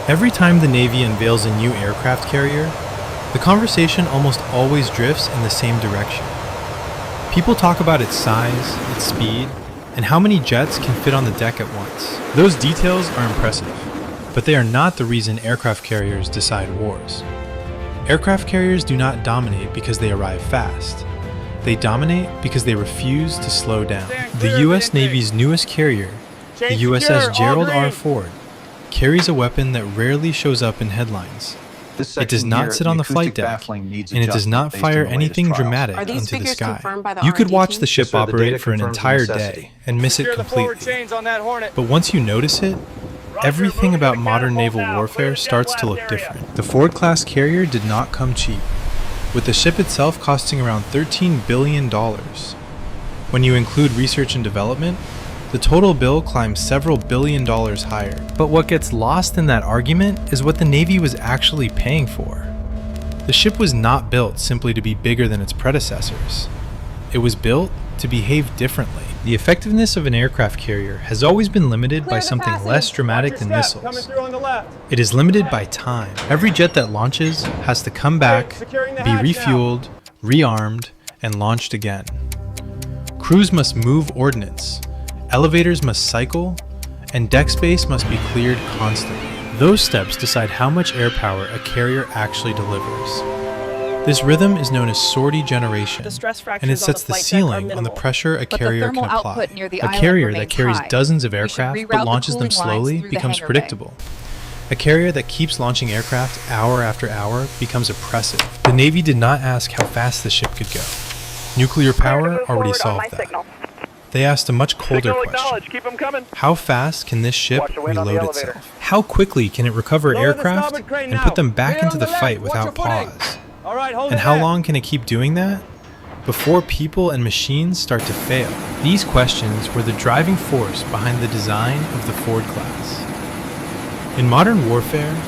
Every time the Navy unveils a new aircraft carrier, the conversation almost always drifts in the same direction. People talk about its size, its speed, and how many jets can fit on the deck at once. Those details are impressive, but they are not the reason aircraft carriers decide wars. Aircraft carriers do not dominate because they arrive fast. They dominate because they refuse to slow down. The U.S. Navy's newest carrier, the USS Gerald R. Ford, carries a weapon that rarely shows up in headlines. It does not sit on the flight deck, and it does not fire anything dramatic onto the sky. You could watch the ship operate for an entire day and miss it completely. But once you notice it, everything about modern naval warfare starts to look different. The Ford-class carrier did not come cheap, with the ship itself costing around $13 billion. When you include research and development, the total bill climbs several $billion higher. But what gets lost in that argument is what the Navy was actually paying for. The ship was not built simply to be bigger than its predecessors. It was built to behave differently. The effectiveness of an aircraft carrier has always been limited by something less dramatic than missiles. It is limited by time. Every jet that launches has to come back, be refueled, rearmed, and launched again. Crews must move ordnance. Elevators must cycle, and deck space must be cleared constantly. Those steps decide how much air power a carrier actually delivers. This rhythm is known as sortie generation, and it sets the ceiling on the pressure a carrier can apply. A carrier that carries dozens of aircraft but launches them slowly becomes predictable. A carrier that keeps launching aircraft hour after hour becomes oppressive. The Navy did not ask how fast the ship could go. Nuclear power already solved that. They asked a much colder question. How fast can this ship reload itself? How quickly can it recover aircraft and put them back into the fight without pause? And how long can it keep doing that before people and machines start to fail? These questions were the driving force behind the design of the Ford class. In modern warfare,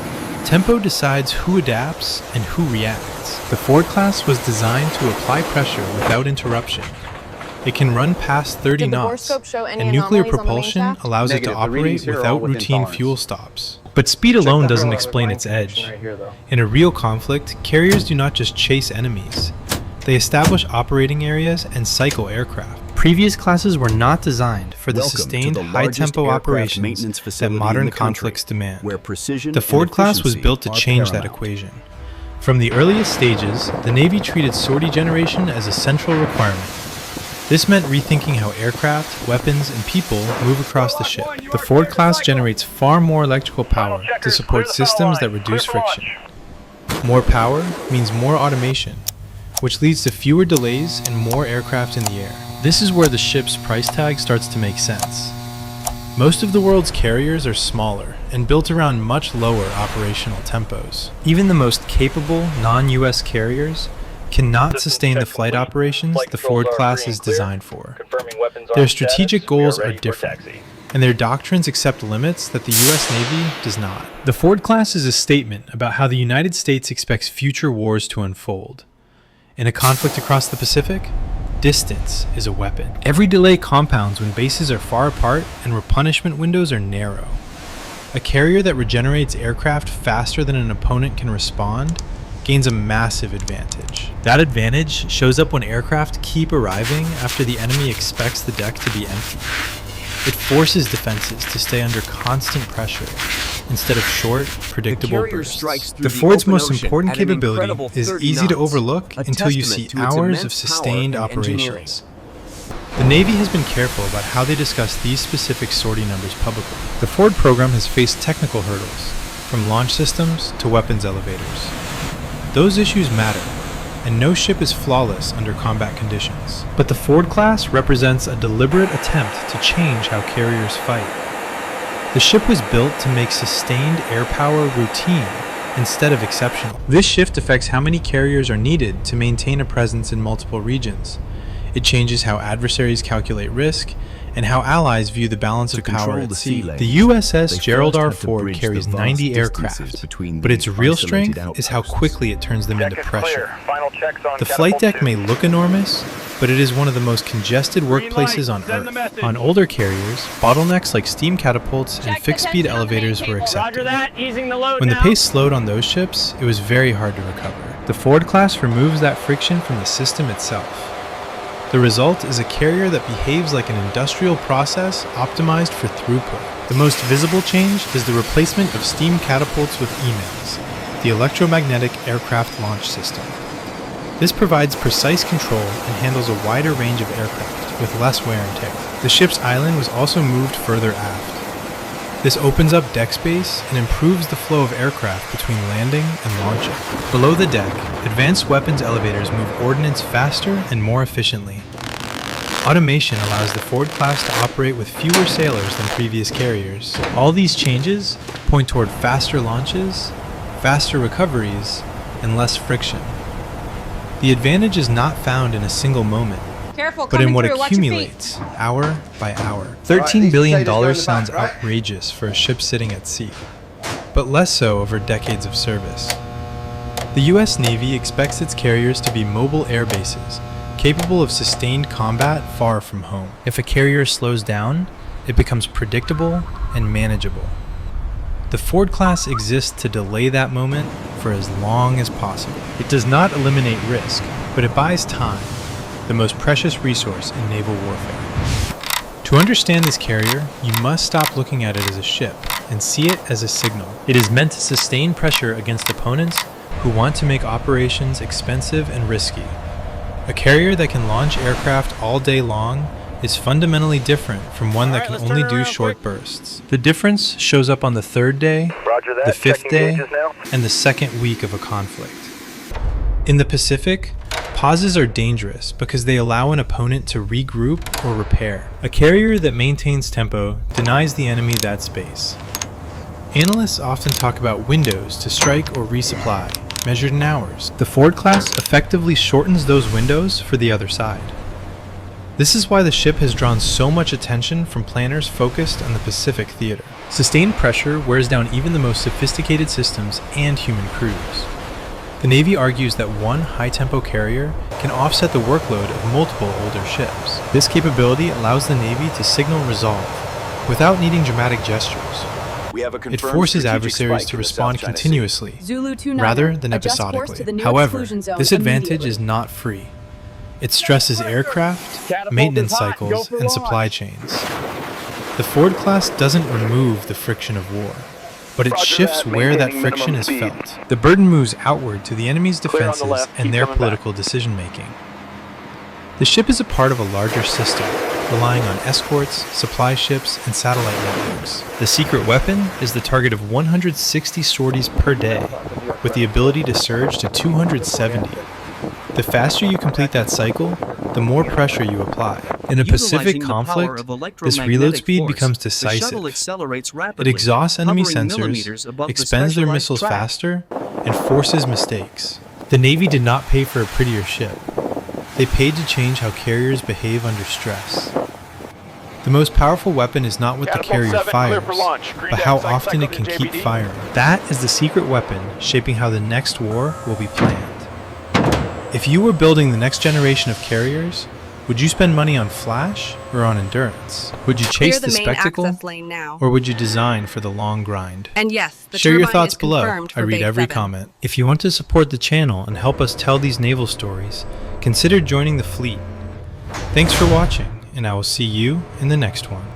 tempo decides who adapts and who reacts. The Ford class was designed to apply pressure without interruption. It can run past 30 knots, and nuclear propulsion allows it to operate without routine fuel stops. But speed alone doesn't explain its edge. In a real conflict, carriers do not just chase enemies. They establish operating areas and cycle aircraft. Previous classes were not designed for the sustained high-tempo operations that modern conflicts demand. The Ford class was built to change that equation. From the earliest stages, the Navy treated sortie generation as a central requirement. This meant rethinking how aircraft, weapons, and people move across the ship. The Ford class generates far more electrical power to support systems that reduce friction. More power means more automation, which leads to fewer delays and more aircraft in the air. This is where the ship's price tag starts to make sense. Most of the world's carriers are smaller and built around much lower operational tempos. Even the most capable non-US carriers cannot sustain the flight operations the Ford class is designed for. Their strategic goals are different, and their doctrines accept limits that the U.S. Navy does not. The Ford class is a statement about how the United States expects future wars to unfold. In a conflict across the Pacific, distance is a weapon. Every delay compounds when bases are far apart and replenishment windows are narrow. A carrier that regenerates aircraft faster than an opponent can respond gains a massive advantage. That advantage shows up when aircraft keep arriving after the enemy expects the deck to be empty. It forces defenses to stay under constant pressure instead of short, predictable bursts. The Ford's most important capability is easy to overlook until you see hours of sustained operations. The Navy has been careful about how they discuss these specific sortie numbers publicly. The Ford program has faced technical hurdles, from launch systems to weapons elevators. Those issues matter, and no ship is flawless under combat conditions. But the Ford class represents a deliberate attempt to change how carriers fight. The ship was built to make sustained air power routine instead of exceptional. This shift affects how many carriers are needed to maintain a presence in multiple regions. It changes how adversaries calculate risk and how allies view the balance of power at sea. The USS Gerald R. Ford carries 90 aircraft, but its real strength is how quickly it turns them into pressure. The flight deck may look enormous, but it is one of the most congested workplaces on Earth. On older carriers, bottlenecks like steam catapults and fixed-speed elevators were accepted. When the pace slowed on those ships, it was very hard to recover. The Ford class removes that friction from the system itself. The result is a carrier that behaves like an industrial process optimized for throughput. The most visible change is the replacement of steam catapults with EMALS, the electromagnetic aircraft launch system. This provides precise control and handles a wider range of aircraft with less wear and tear. The ship's island was also moved further aft. This opens up deck space and improves the flow of aircraft between landing and launching. Below the deck, advanced weapons elevators move ordnance faster and more efficiently. Automation allows the Ford class to operate with fewer sailors than previous carriers. All these changes point toward faster launches, faster recoveries, and less friction. The advantage is not found in a single moment, but in what accumulates hour by hour. $13 billion sounds outrageous for a ship sitting at sea, but less so over decades of service. The U.S. Navy expects its carriers to be mobile air bases, capable of sustained combat far from home. If a carrier slows down, it becomes predictable and manageable. The Ford class exists to delay that moment for as long as possible. It does not eliminate risk, but it buys time, the most precious resource in naval warfare. To understand this carrier, you must stop looking at it as a ship and see it as a signal. It is meant to sustain pressure against opponents who want to make operations expensive and risky. A carrier that can launch aircraft all day long is fundamentally different from one that can only do short bursts. The difference shows up on the third day, the fifth day, and the second week of a conflict. In the Pacific, pauses are dangerous because they allow an opponent to regroup or repair. A carrier that maintains tempo denies the enemy that space. Analysts often talk about windows to strike or resupply, measured in hours. The Ford class effectively shortens those windows for the other side. This is why the ship has drawn so much attention from planners focused on the Pacific theater. Sustained pressure wears down even the most sophisticated systems and human crews. The Navy argues that one high-tempo carrier can offset the workload of multiple older ships. This capability allows the Navy to signal resolve without needing dramatic gestures. It forces adversaries to respond continuously, rather than episodically. However, this advantage is not free. It stresses aircraft, maintenance cycles, and supply chains. The Ford class doesn't remove the friction of war, but it shifts where that friction is felt. The burden moves outward to the enemy's defenses and their political decision-making. The ship is a part of a larger system, relying on escorts, supply ships, and satellite networks. The secret weapon is the target of 160 sorties per day, with the ability to surge to 270. The faster you complete that cycle, the more pressure you apply. In a Pacific conflict, this reload speed becomes decisive. It exhausts enemy sensors, expends their missiles faster, and forces mistakes. The Navy did not pay for a prettier ship. They paid to change how carriers behave under stress. The most powerful weapon is not what the carrier fires, but how often it can keep firing. That is the secret weapon shaping how the next war will be planned. If you were building the next generation of carriers, would you spend money on flash or on endurance? Would you chase the spectacle, or would you design for the long grind? And yes, share your thoughts below. I read every comment. If you want to support the channel and help us tell these naval stories, consider joining the fleet. Thanks for watching, and I will see you in the next one.